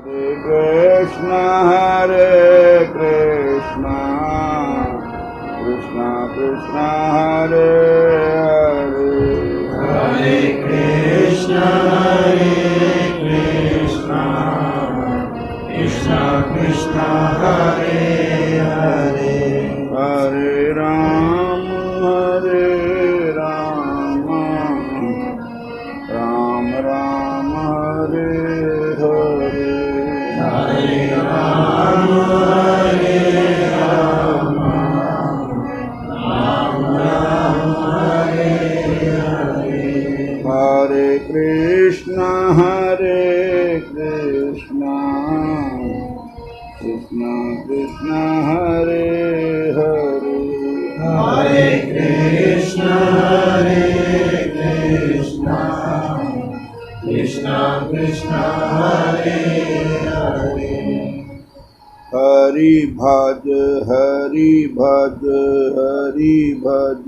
Hare Krishna, Krishna Krishna Hare Hare, Hare Krishna, Krishna Krishna, Hare Hare, Hare Rama, Ram Rama, Hare Hare. Hare Rama, Ram Rama, Hare Hare. Hare Krishna, Krishna Krishna, Hare Hare. Hare Krishna, Krishna Krishna, Hare Hare. Hari bhaj, Hari bhaj, Hari bhaj,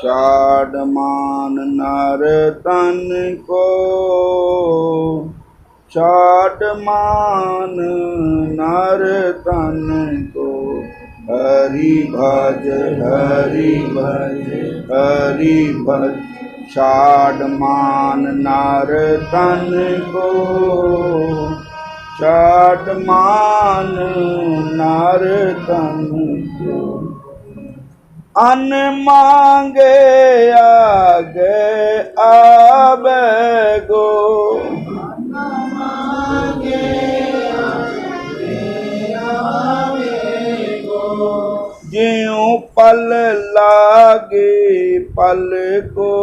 Chadman nar tan ko, Chadman nar tan ko. Hari bhaj, Hari bhaj, Hari bhaj, Chadman nar tan ko, Chadman nar tan ko. अन मांगे आगे आवे गो, ज्यों पल लागे पल को,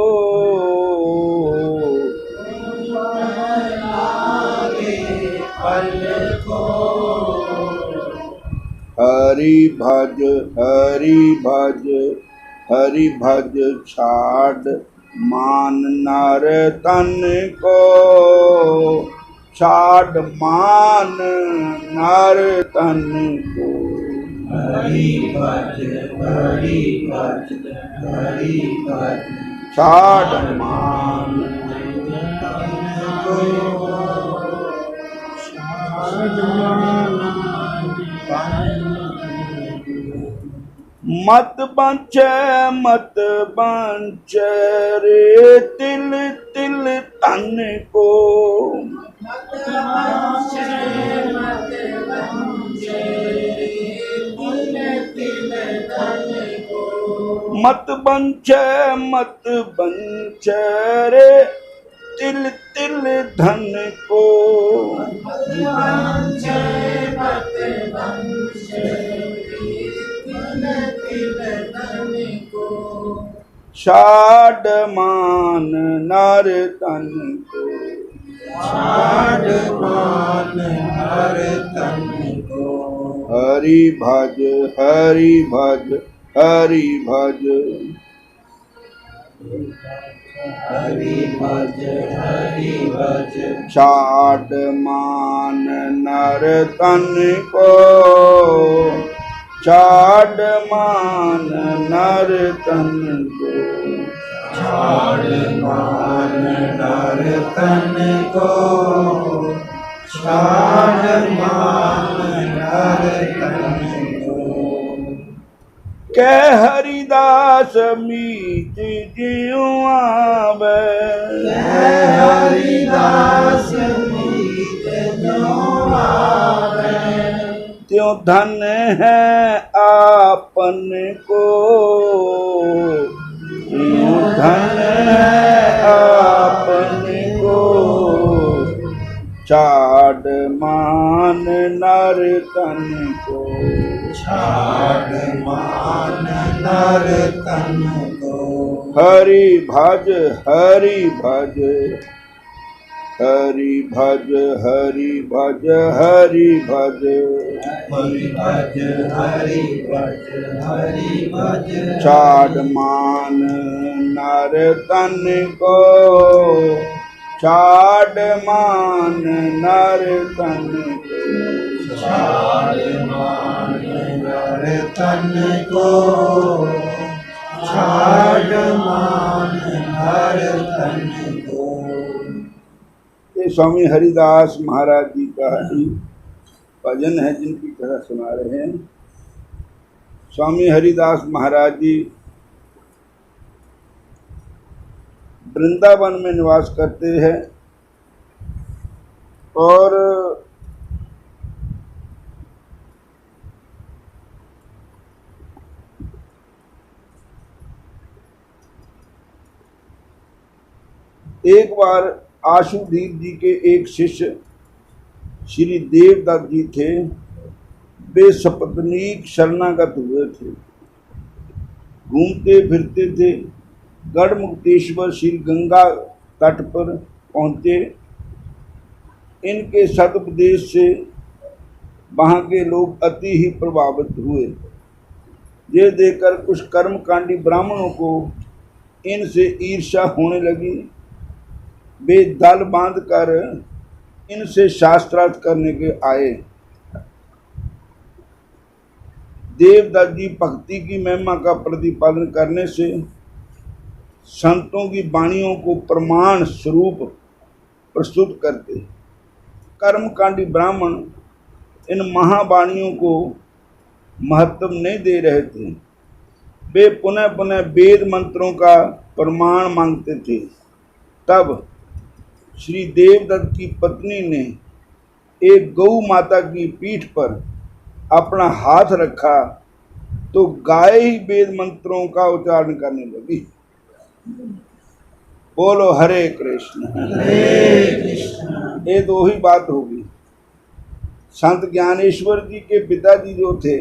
हरि भज, हरि भज, हरि भज, छाड़ मान नर तन को, छाड़ मान नर तन को। हरि भज, हरि भज, हरि भज, छाड़ मान मत बंच रे तिल तिल तन को, मत बंच रे तिल तिल धन को, छाड़ मान नर तन को, छाड़ मान नर तन को। हरि भज, हरि भज, हरि भज, हरि भज, हरि भज, छाड़ मान नर तन को, छाड़ मान नर तन को, छाड़ मान नर तन को, छाड़ मान नर तन को। के हरिदास मीत ज्यों आवे, हरिदास मीत ज्यों आवे, त्यों धन है आपन को, त्यों धन है आपन को, छाड़ मान नर तन को, छाड़ मान नर तन को। हरि भज, हरि भज, हरि भज, हरि भज, हरि भज, हरि भज, हरि भज, हरि भज, छाड़ मान नर तन को, छाड़ मान नर तन को, छाड़ मान नर तन को, छाड़ मान नर तन को। ये स्वामी हरिदास महाराज जी का ही भजन है जिनकी कथा सुना रहे हैं। स्वामी हरिदास महाराज जी वृंदावन में निवास करते हैं और एक बार आशुधीर जी के एक शिष्य श्री देवदत्त जी थे, वे सपत्नीक शरणागत हुए थे, घूमते फिरते थे। गढ़मुक्तेश्वर श्री गंगा तट पर पहुँचे। इनके सदुपदेश से वहाँ के लोग अति ही प्रभावित हुए। ये देखकर कुछ कर्मकांडी ब्राह्मणों को इनसे ईर्ष्या होने लगी। वे दल बांधकर इनसे शास्त्रार्थ करने के आए। देवदत्त जी भक्ति की महिमा का प्रतिपादन करने से संतों की वाणियों को प्रमाण स्वरूप प्रस्तुत करते। कर्मकांडी ब्राह्मण इन महावाणियों को महत्व नहीं दे रहे थे। वे पुनः पुनः वेद मंत्रों का प्रमाण मांगते थे। तब श्री देवदत्त की पत्नी ने एक गौ माता की पीठ पर अपना हाथ रखा तो गाय ही वेद मंत्रों का उच्चारण करने लगी। बोलो हरे कृष्ण। ये दो ही बात होगी। संत ज्ञानेश्वर जी के पिताजी जो थे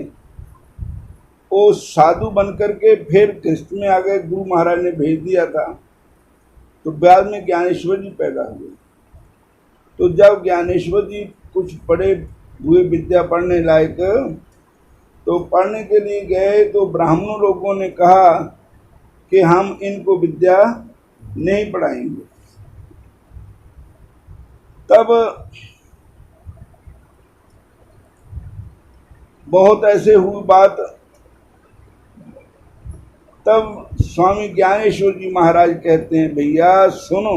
वो साधु बनकर के फिर कृष्ण में आ गए। गुरु महाराज ने भेज दिया था, तो बाद में ज्ञानेश्वर जी पैदा हुए। तो जब ज्ञानेश्वर जी कुछ बड़े हुए, विद्या पढ़ने लायक, तो पढ़ने के लिए गए तो ब्राह्मणों लोगों ने कहा कि हम इनको विद्या नहीं पढ़ाएंगे। तब बहुत ऐसे हुई बात। तब स्वामी ज्ञानेश्वर जी महाराज कहते हैं, भैया सुनो,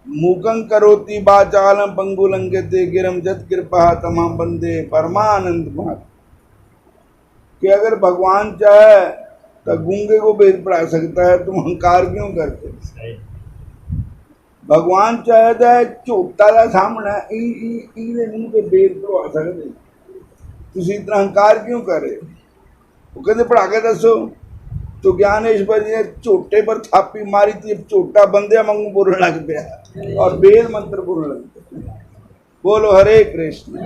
मूकं करोति वाचालं पंगुलंघ्यते गिरं यत् कृपा तमाम बंदे परमानंद महत्। कि अगर भगवान चाहे तो गूंगे को वेद पढ़ा सकता है, तुम अहंकार क्यों करते। भगवान चाहे तो झोटा का सामने नहीं तो वेद पढ़वा सकते, तुम इतना अहंकार क्यों करे। वो कहते पढ़ा के दसो। तो ज्ञानेश्वर जी ने झोटे पर थापी मारी थी, झोटा बंदे मंगू बोलने लग गया और वेद मंत्र बोलने लग गया। बोलो हरे कृष्ण।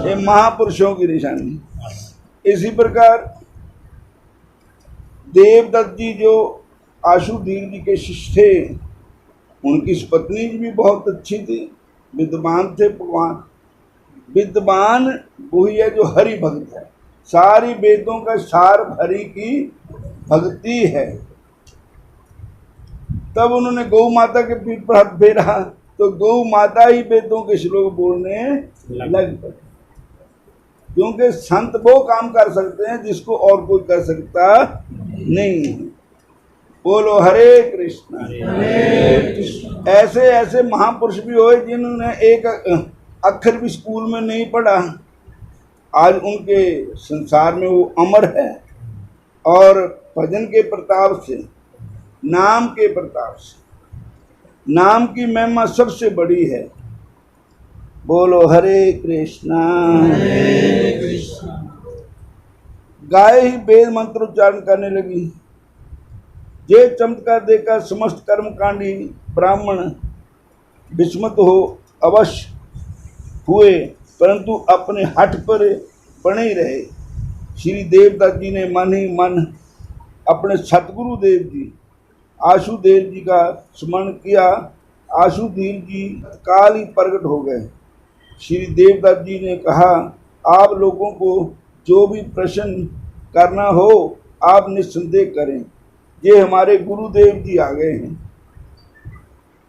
ये महापुरुषों की निशानी। इसी प्रकार देवदत्त जी जो आशुधीर जी के शिष्य थे, उनकी पत्नी भी बहुत अच्छी थी, विद्वान थे। भगवान विद्वान वही है जो हरि भक्त है। सारी वेदों का सार हरि की भक्ति है। तब उन्होंने गौ माता के पीठ पर हाथ फेरा तो गौ माता ही वेदों के श्लोक बोलने लग पड़े। क्योंकि संत वो काम कर सकते हैं जिसको और कोई कर सकता नहीं है। बोलो हरे कृष्ण। ऐसे ऐसे महापुरुष भी हुए जिन्होंने एक अक्षर भी स्कूल में नहीं पढ़ा, आज उनके संसार में वो अमर है। और भजन के प्रताप से, नाम के प्रताप से, नाम की महिमा सबसे बड़ी है। बोलो हरे कृष्णा। गाय ही वेद मंत्र उच्चारण करने लगी। ये चमत्कार देखकर समस्त कर्मकांडी ब्राह्मण विस्मित हो अवश्य हुए, परंतु अपने हठ पर बने ही रहे। श्री देवदत्त जी ने मन ही मन अपने सतगुरु देव जी आशुधीर जी का स्मरण किया। आशुधीर जी काल ही प्रकट हो गए। श्री देवदत्त जी ने कहा, आप लोगों को जो भी प्रश्न करना हो आप निस्संदेह करें, ये हमारे गुरुदेव जी आ गए हैं।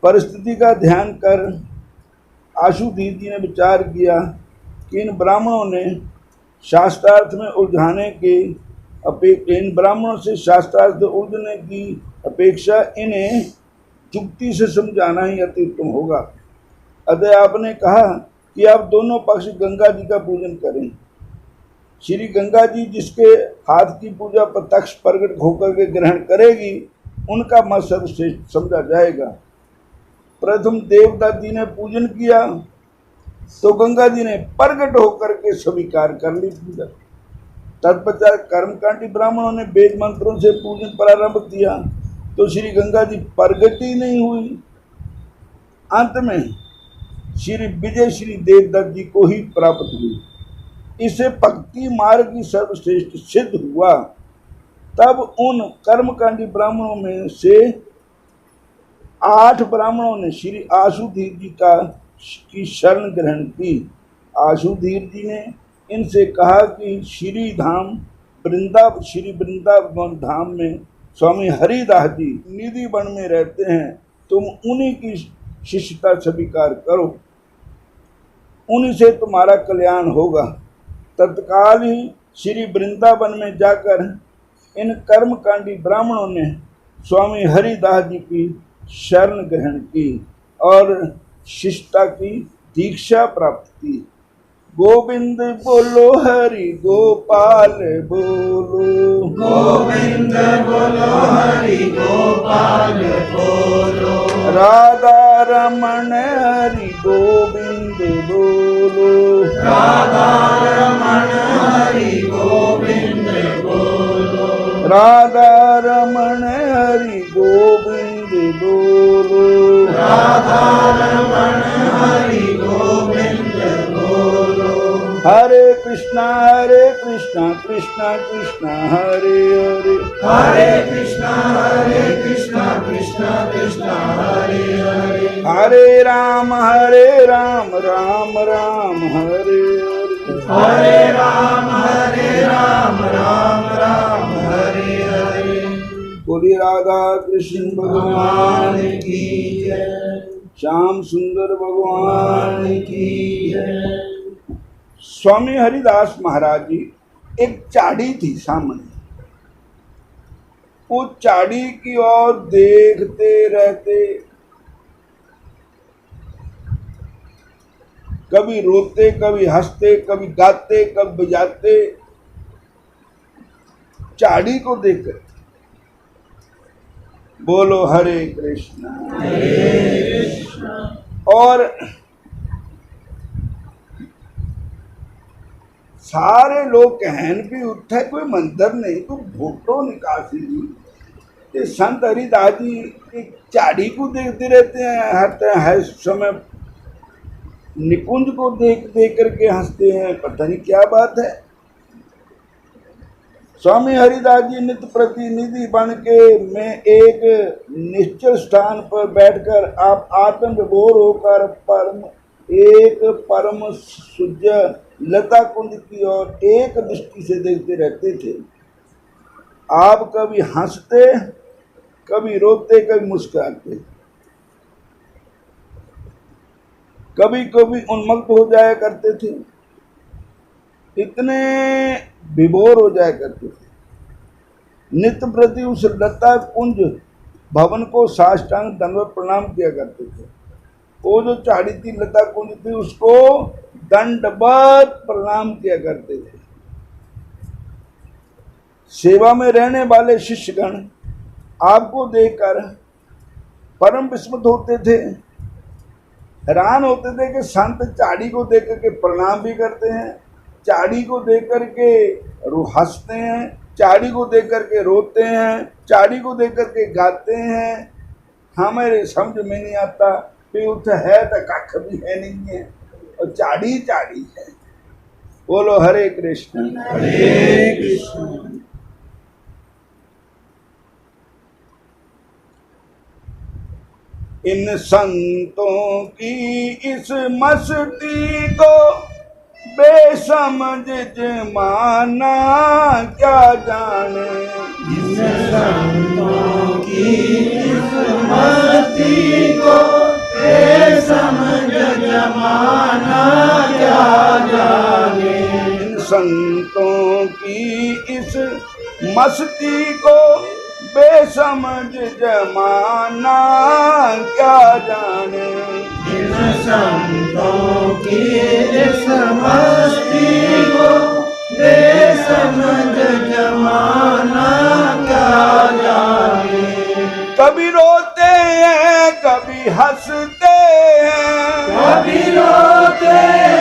परिस्थिति का ध्यान कर आशुधीर जी ने विचार किया कि इन ब्राह्मणों ने शास्त्रार्थ में उलझाने के इन ब्राह्मणों से शास्त्रार्थ उलझने की अपेक्षा इन्हें जुक्ति से समझाना ही अति उत्तम होगा। अतः आपने कहा कि आप दोनों पक्ष गंगा जी का पूजन करें। श्री गंगा जी जिसके हाथ की पूजा प्रत्यक्ष प्रकट होकर के ग्रहण करेगी, उनका मत सर्वश्रेष्ठ समझा जाएगा। प्रथम देवदत्त जी ने पूजन किया तो गंगा जी ने प्रकट होकर के स्वीकार कर ली पूजा। तत्पश्चात कर्मकांडी ब्राह्मणों ने वेद मंत्रों से पूजन प्रारंभ किया तो श्री गंगा जी प्रकट ही नहीं हुई। अंत में श्री विजय श्री देवदत्त जी को ही प्राप्त हुई। इसे भक्ति मार्ग की सर्वश्रेष्ठ सिद्ध हुआ। तब उन कर्मकांडी ब्राह्मणों में से 8 ब्राह्मणों ने श्री आशुधीर जी की शरण ग्रहण की। आशुधीर जी ने इनसे कहा कि श्री वृंदावन धाम में स्वामी हरिदास जी निधि वन में रहते हैं, तुम उन्हीं की शिष्यता स्वीकार करो, उन्हीं से तुम्हारा कल्याण होगा। तत्काल ही श्री वृंदावन में जाकर इन कर्मकांडी ब्राह्मणों ने स्वामी हरिदास जी की शरण ग्रहण की और शिष्यता की दीक्षा प्राप्त की। गोविंद बोलो हरि गोपाल बोलो, गोविंद बोलो हरि गोपाल बोलो, राधा रमण हरि गोविंद बोलो, राधा रमण हरि गोविंद बोलो, राधा रमण हरि गोविंद बोलो, राधा रमण हरि गोविंद बोलो। हरे कृष्णा कृष्णा कृष्णा हरे हरे, हरे कृष्णा कृष्णा कृष्णा हरे हरे, हरे राम राम राम हरे हरे, हरे राम राम राम हरे हरे। बोलिए राधा कृष्ण भगवान भगवान की जय, श्याम सुंदर भगवान। भगवान की जय। स्वामी हरिदास महाराज जी, एक चाड़ी थी सामने, वो चाड़ी की ओर देखते रहते, कभी रोते कभी हंसते, कभी गाते कभी बजाते, चाड़ी को देखकर। बोलो हरे कृष्णा। और सारे लोग कहन भी उठे, कोई मंदिर नहीं तो फोटो निकासी जी। ये संत हरिदास जी एक चाड़ी को देखते रहते हैं, हर समय निकुंज को देख देख करके हंसते हैं, पता नहीं क्या बात है। स्वामी हरिदास जी नित्य प्रतिनिधि बन के में एक निश्चल स्थान पर बैठकर आप आत्म विभोर होकर परम सुज्य लता कुंज की ओर एक दृष्टि से देखते रहते थे। आप कभी हंसते, कभी रोते, कभी मुस्कुराते, कभी कभी उन्मत्त हो जाया करते थे, इतने विभोर हो जाया करते थे। नित्य प्रति उस लता कुंज भवन को साष्टांग दंडवत प्रणाम किया करते थे। वो जो चाड़ी थी लता कुंज थी, उसको दंडवत प्रणाम किया करते थे। सेवा में रहने वाले शिष्यगण आपको देखकर परम विस्मित होते थे, हैरान होते थे कि संत चाड़ी को देख करके प्रणाम भी करते हैं, चाड़ी को देख करके हंसते हैं, चाड़ी को देख करके रोते हैं, चाड़ी को देख करके गाते हैं। हमारे समझ में नहीं आता कि उठ है तो कख भी है नहीं है और चाड़ी चाड़ी है। बोलो हरे कृष्ण। हरे कृष्ण। इन संतों की इस मस्ती को बेसमझ जमाना क्या जाने, इस संतों की इस मस्ती को बेसमझ जमाना क्या जाने। इन संतों की इस मस्ती को बेसमझ जमाना क्या जाने। इन संतों की इस मस्ती को बेसमझ जमाना क्या जाने। कभी रोते हैं कभी हंसते हैं, कभी रोते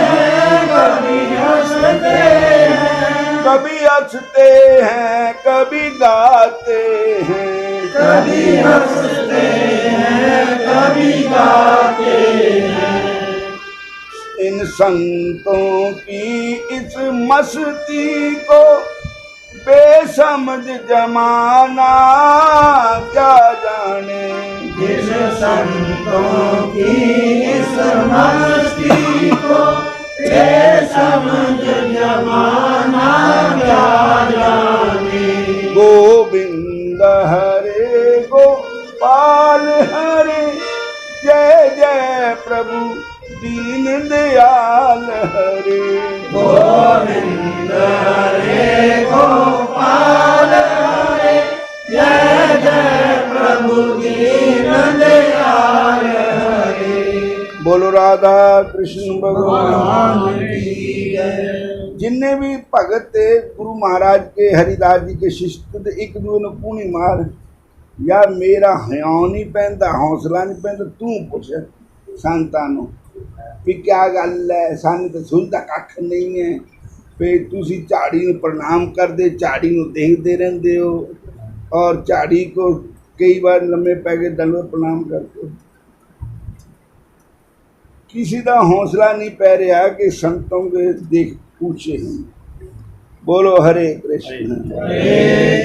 हैं कभी हंसते हैं, कभी हंसते हैं कभी गाते हैं, कभी हंसते हैं कभी गाते हैं। इन संतों की इस मस्ती को बेसमझ जमाना क्या जाने। इस संतों की इस मस्ती को बेसमझ जमाना क्या जाने। गोविंद हरे गोपाल हरे, जय जय प्रभु दीन दयाल हरे। गोविंद हरे गोपाल हरे, जय जय प्रभु दीन दयाल हरे। बोलो राधा कृष्ण भगवान। भगवान की जय। जिन्ने भी भगत थे गुरु महाराज के हरिदास जी के शिष्य थे, एक दूसरे ने कूनी मार यार मेरा ह्यां नहीं पैंदा हौसला नहीं पैंदा, तू पुछ संतानों भी क्या गल है, सानू तो सुझदा कख नहीं है। फिर तुसी झाड़ी नूं प्रणाम कर दे, झाड़ी नूं देखते रहंदे हो और झाड़ी को कई बार लम्मे पै के दंडवत प्रणाम करते हो। किसी का हौसला नहीं पै रहा कि संतों के देख पूछे हैं। बोलो हरे कृष्ण। हरे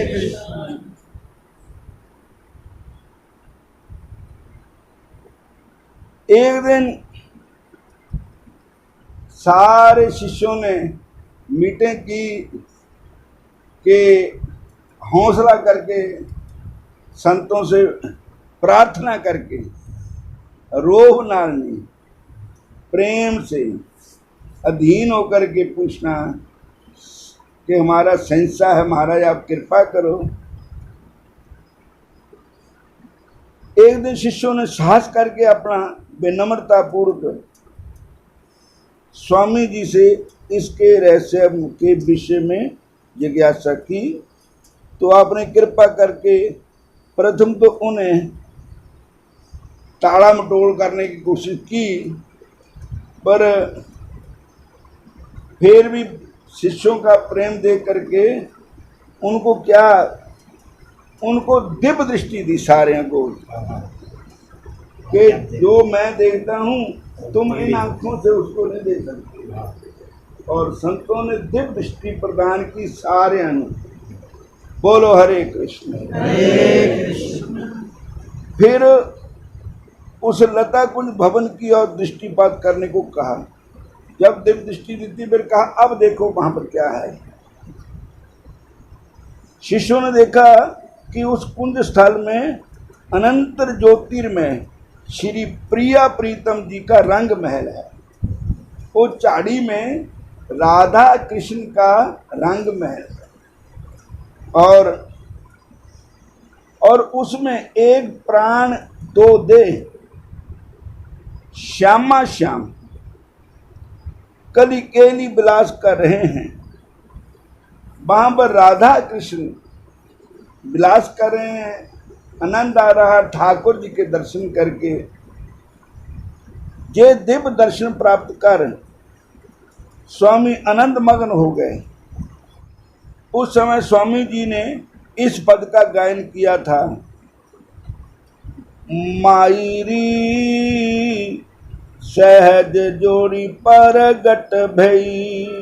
कृष्ण। एक दिन सारे शिष्यों ने मीटिंग की कि हौसला करके संतों से प्रार्थना करके रोह नाल नहीं प्रेम से अधीन होकर के पूछना कि हमारा संसा है महाराज आप कृपा करो। एक दिन शिष्यों ने साहस करके अपना विनम्रता पूर्वक स्वामी जी से इसके रहस्य के विषय में जिज्ञासा की, तो आपने कृपा करके प्रथम तो उन्हें ताड़ा मटोल करने की कोशिश की, पर फिर भी शिष्यों का प्रेम देख करके उनको क्या, उनको दिव्य दृष्टि दी सारे को कि जो मैं देखता हूँ तुम इन आंखों से उसको नहीं देख सकते। और संतों ने दिव्य दृष्टि प्रदान की सारे अनु। बोलो हरे कृष्ण। हरे कृष्ण। फिर उस लता कुंज भवन की और दृष्टिपात करने को कहा। जब दिव्य दृष्टि दी फिर कहा अब देखो वहां पर क्या है। शिष्यों ने देखा कि उस कुंज स्थल में अनंतर ज्योतिर्मय श्री प्रिया प्रीतम जी का रंग महल है। वो झाड़ी में राधा कृष्ण का रंग महल है और उसमें एक प्राण दो देह श्यामा श्याम कली केली विलास कर रहे हैं। वहां पर राधा कृष्ण विलास कर रहे हैं, आनंद आ रहा। ठाकुर जी के दर्शन करके जे दिव्य दर्शन प्राप्त कर स्वामी आनंद मग्न हो गए। उस समय स्वामी जी ने इस पद का गायन किया था, मायरी सहज जोड़ी परगट भई।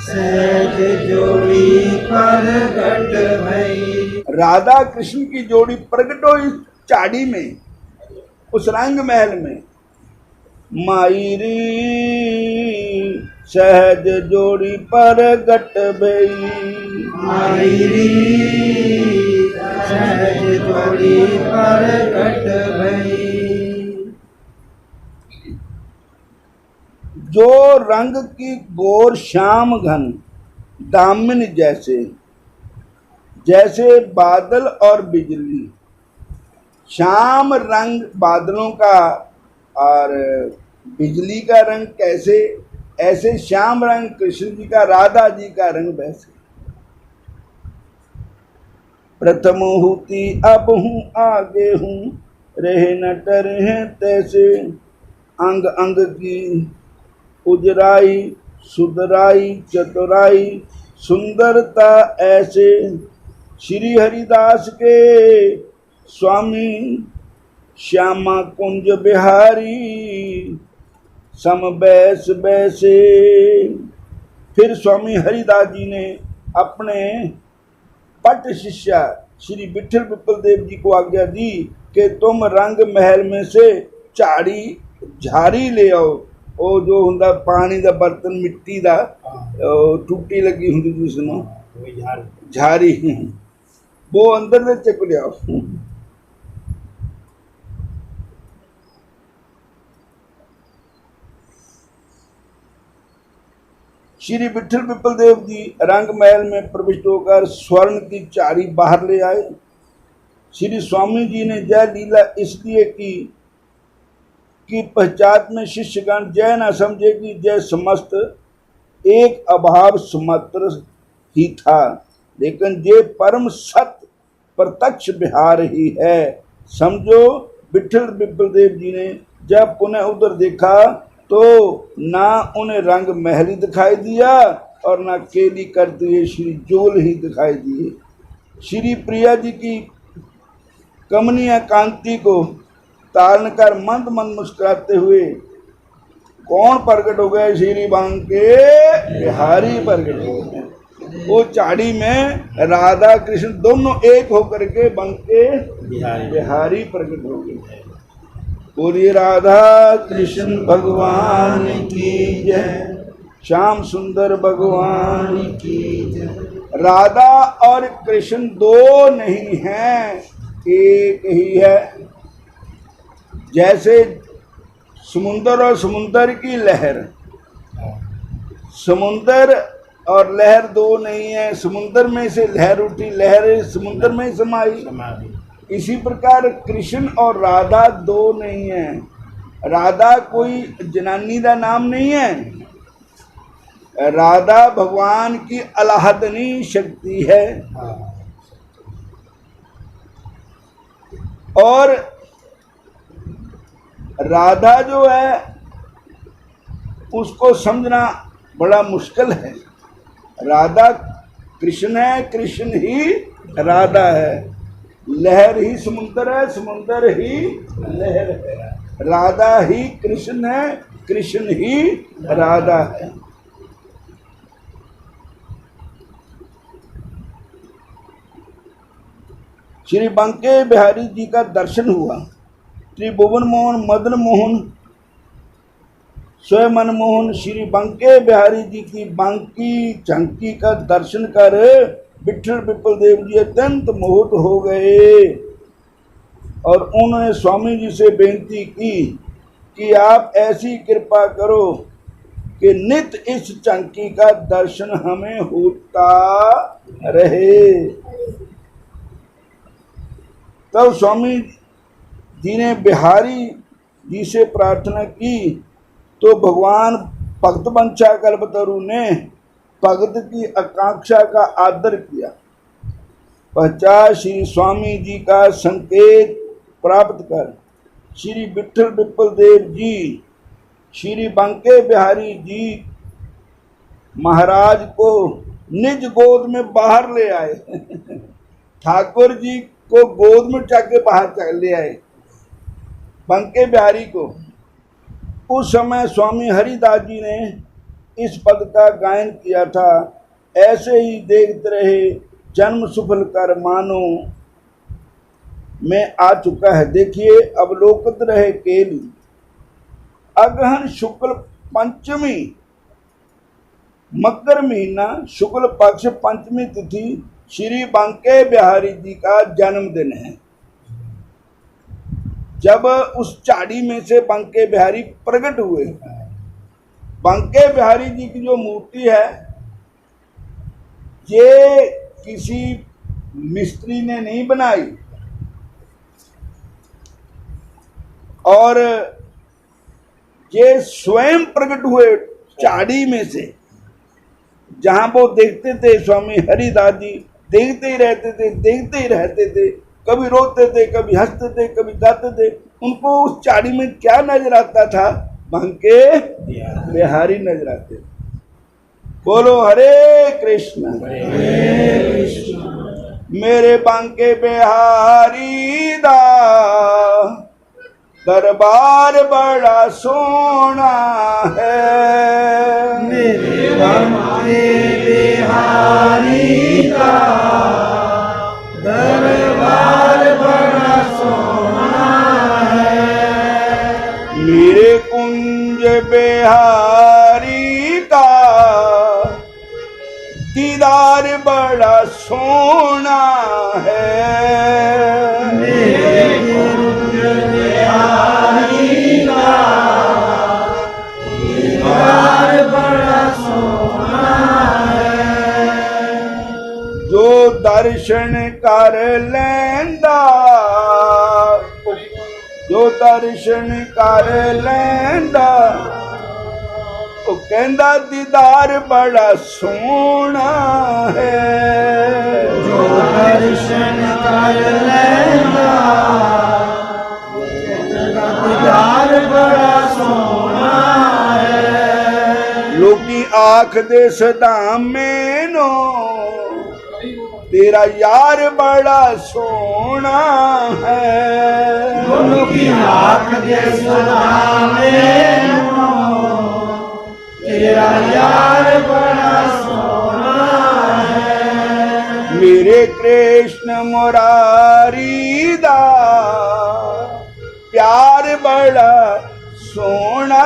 सहज जोड़ी परगट भई। राधा कृष्ण की जोड़ी प्रकट हो इस झाड़ी में, उस रंग महल में। मायरी सहज जोड़ी परगट भई। मायरी सहज जोड़ी परगट भई। जो रंग की गोर श्याम घन दामिन जैसे जैसे बादल और बिजली, श्याम रंग बादलों का और बिजली का रंग कैसे, ऐसे श्याम रंग कृष्ण जी का, राधा जी का रंग वैसे। प्रथम होती अब हूँ आगे हूँ, रहे न डरे तैसे, अंग अंग की उजराई सुधराई चतुराई, सुंदरता ऐसे। श्री हरिदास के स्वामी श्यामा कुंज बिहारी, सम बैस बैसे। फिर स्वामी हरिदास जी ने अपने पट शिष्य श्री विठल विपल देव जी को आज्ञा दी कि तुम रंग महल में से झाड़ी झारी ले आओ। वो जो हुंदा पानी दा बर्तन मिट्टी दा टूटी लगी हुंदी जिसनों झारी, वो अंदर से चक ले आओ। श्री विठल विपल देव जी रंग महल में प्रविष्ट होकर स्वर्ण की चारी बाहर ले आए। श्री स्वामी जी ने जय लीला इसलिए की कि पश्चात में शिष्यगण जय न समझे कि जय समस्त एक अभाव सुमात्र ही था, लेकिन ये परम सत्य प्रत्यक्ष बिहार ही है। समझो विठल विपल देव जी ने जब पुनः उधर देखा तो ना उन्हें रंग महल ही दिखाई दिया और ना केली करते हुए श्री जोल ही दिखाई दिए। श्री प्रिया जी की कमनीय कांति को तारण कर मंद मंद मुस्कुराते हुए कौन प्रकट हो गए? श्री बांके बिहारी प्रकट हो गए। वो चाड़ी में राधा कृष्ण दोनों एक होकर के बांके बिहारी प्रकट हो गए। बोलिए राधा कृष्ण भगवान की जय, श्याम सुंदर भगवान की जय। राधा और कृष्ण दो नहीं हैं, एक ही है। जैसे समुंदर और समुंदर की लहर, समुंदर और लहर दो नहीं है, समुंदर में से लहर उठी, लहर समुंदर में समाई। इसी प्रकार कृष्ण और राधा दो नहीं है। राधा कोई जनानी का नाम नहीं है, राधा भगवान की अलाहदनी शक्ति है। और राधा जो है उसको समझना बड़ा मुश्किल है। राधा कृष्ण है, कृष्ण ही राधा है। लहर ही समुंदर है, समुंदर ही लहर है। राधा ही कृष्ण है, कृष्ण ही राधा है। श्री बांके बिहारी जी का दर्शन हुआ। त्रिभुवन मोहन मदन मोहन स्वयं मनमोहन श्री बांके बिहारी जी की बांकी झांकी का दर्शन कर विठल विपल देव जी अत्यंत मोहित हो गए और उन्होंने स्वामी जी से बेनती की कि आप ऐसी कृपा करो कि नित इस झांकी का दर्शन हमें होता रहे। तब स्वामी जी ने बिहारी जी से प्रार्थना की तो भगवान भक्त वंशा कल्पतरु ने भगत की आकांक्षा का आदर किया। पश्चात श्री स्वामी जी का संकेत प्राप्त कर श्री विठल विपल देव जी श्री बांके बिहारी जी महाराज को निज गोद में बाहर ले आए। ठाकुर जी को गोद में उठा के बाहर ले आए बांके बिहारी को। उस समय स्वामी हरिदास जी ने इस पद का गायन किया था, ऐसे ही देखते रहे जन्म सफल कर मानो में आ चुका है। देखिए अवलोकत रहे केली। अगहन शुक्ल पंचमी मकर महीना शुक्ल पक्ष पंचमी तिथि श्री बांके बिहारी जी का जन्मदिन है। जब उस चाड़ी में से बांके बिहारी प्रकट हुए, बांके बिहारी जी की जो मूर्ति है ये किसी मिस्त्री ने नहीं बनाई। और ये स्वयं प्रकट हुए चाड़ी में से, जहां वो देखते थे स्वामी हरिदास जी, देखते ही रहते थे, देखते ही रहते थे, कभी रोते थे, कभी हंसते थे, कभी गाते थे। उनको उस चाड़ी में क्या नजर आता था? बांके बिहारी नजर आते थे। बोलो हरे कृष्ण। मेरे बांके बिहारी दा दरबार बड़ा सोना है। मेरे बांके बिहारी का दरबार बड़ा सोना है। मेरे कुंज बिहारी का दीदार बड़ा सोना है। मेरे कुंज बिहारी का दीदार बड़ा सोना है। जो दर्शन कर लेंदा, जो दर्शन कर लेंदा, वो कहंदा दीदार बड़ा सोना है। जो दर्शन कर लेंदा, दीदार बड़ा सोना है। लोकी आख दे सदा मैनो तेरा यार बड़ा सोना है। दोनों की आँख दे सदा मैनो तेरा यार बड़ा सोना है। मेरे कृष्ण मुरारी दा प्यार बड़ा सोना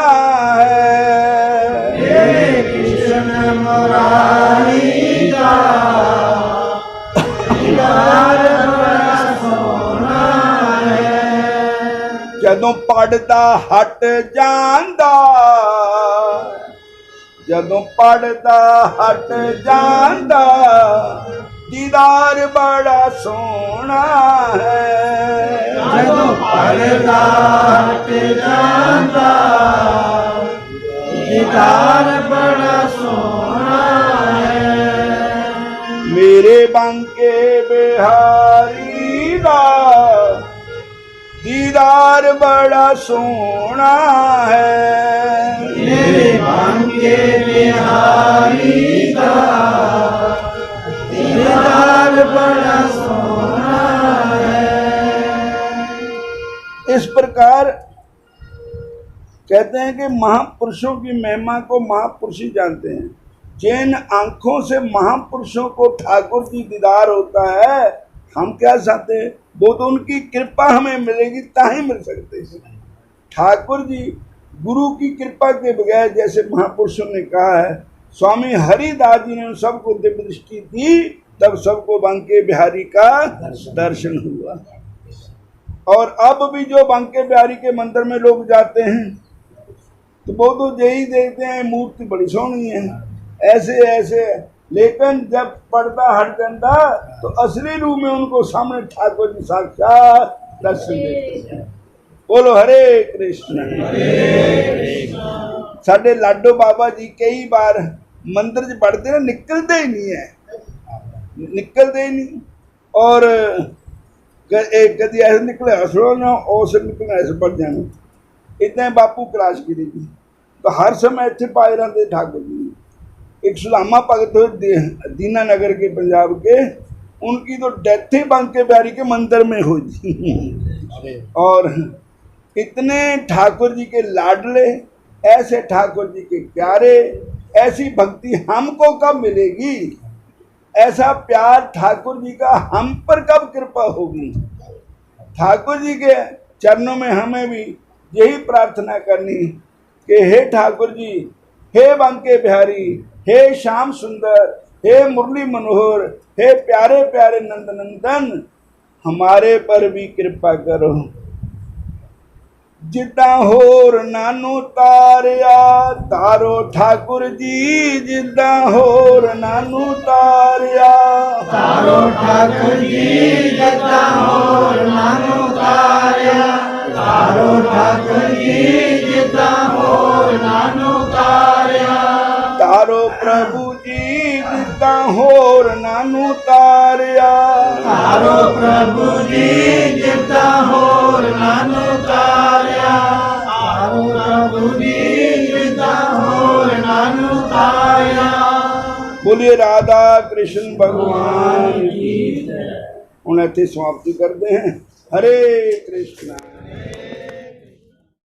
है। मेरे कृष्ण मुरारी का प्यार बड़ा सोना है। जदों पढ़दा हट जांदा, जदों पढ़दा हट जांदा, दीदार बड़ा सोना है। जदों पढ़दा हट जांदा, दीदार बड़ा सोना है। मेरे बांके बिहारी दा दीदार बड़ा सोना है। मेरे बांके बिहारी का दीदार बड़ा सोना है। इस प्रकार कहते हैं कि महापुरुषों की महिमा को महापुरुष ही जानते हैं। जिन आंखों से महापुरुषों को ठाकुर की दीदार होता है, हम क्या चाहते हैं? वो तो उनकी कृपा हमें मिलेगी ताही मिल सकते हैं। ठाकुर जी गुरु की कृपा के बगैर, जैसे महापुरुषों ने कहा है, स्वामी हरिदास जी ने उन सबको दिव्य दृष्टि दी, तब सबको बांके बिहारी का दर्शन हुआ। और अब भी जो बांके बिहारी के मंदिर में लोग जाते हैं तो वो तो यही देखते हैं मूर्ति बड़ी सोहनी है, ऐसे ऐसे, लेकिन जब पर्दा हट जाता तो असली रूप में उनको सामने ठाकुर जी साक्षात दर्शन देते हैं। बोलो हरे कृष्ण। साडे लाडो बाबा जी कई बार मंदिर च पढ़ते ना, निकलते ही नहीं है, निकलते ही नहीं। और कभी ऐसे निकले हसड़ो ना, और से निकलना ऐसे पड़ जाना, इतना बापू क्लास की थी। तो हर समय इतने पाए रहते ठाकुर जी। एक सुलामा भगत दीना नगर के पंजाब के, उनकी तो डेथ ही बांके बिहारी के मंदिर में हुई थी। और इतने ठाकुर जी के लाडले, ऐसे ठाकुर जी के प्यारे, ऐसी भक्ति हमको कब मिलेगी? ऐसा प्यार ठाकुर जी का हम पर कब कृपा होगी? ठाकुर जी के चरणों में हमें भी यही प्रार्थना करनी कि हे ठाकुर जी, हे बांके बिहारी, हे श्याम सुंदर, हे मुरली मनोहर, हे प्यारे प्यारे नंद नंदन, हमारे पर भी कृपा करो। ਜਿੱਦਾਂ ਹੋਰ ਨਾਨੂ ਤਾਰਿਆ ਤਾਰੋ ਠਾਕੁਰ ਜੀ ਜਿੱਦਾਂ ਹੋਰ ਨਾਨੂ ਤਾਰਿਆ तारो ठाकुर जी जता होर नानू तारिया तारो ठाकुर जी जता होर नानू तारिया ਤਾਰੋ ਪ੍ਰਭੂ ਜੀ ਜਿੱਦਾਂ ਹੋਰ ਨਾਨੂ ਤਾਰਿਆ तारो प्रभु जी जता होर नानू तारिया तारो प्रभु जी जता होर नानू तारिया बोलिए राधा कृष्ण भगवान की। ਹੁਣ ਇੱਥੇ ਸਮਾਪਤੀ ਕਰਦੇ हैं। हरे कृष्ण।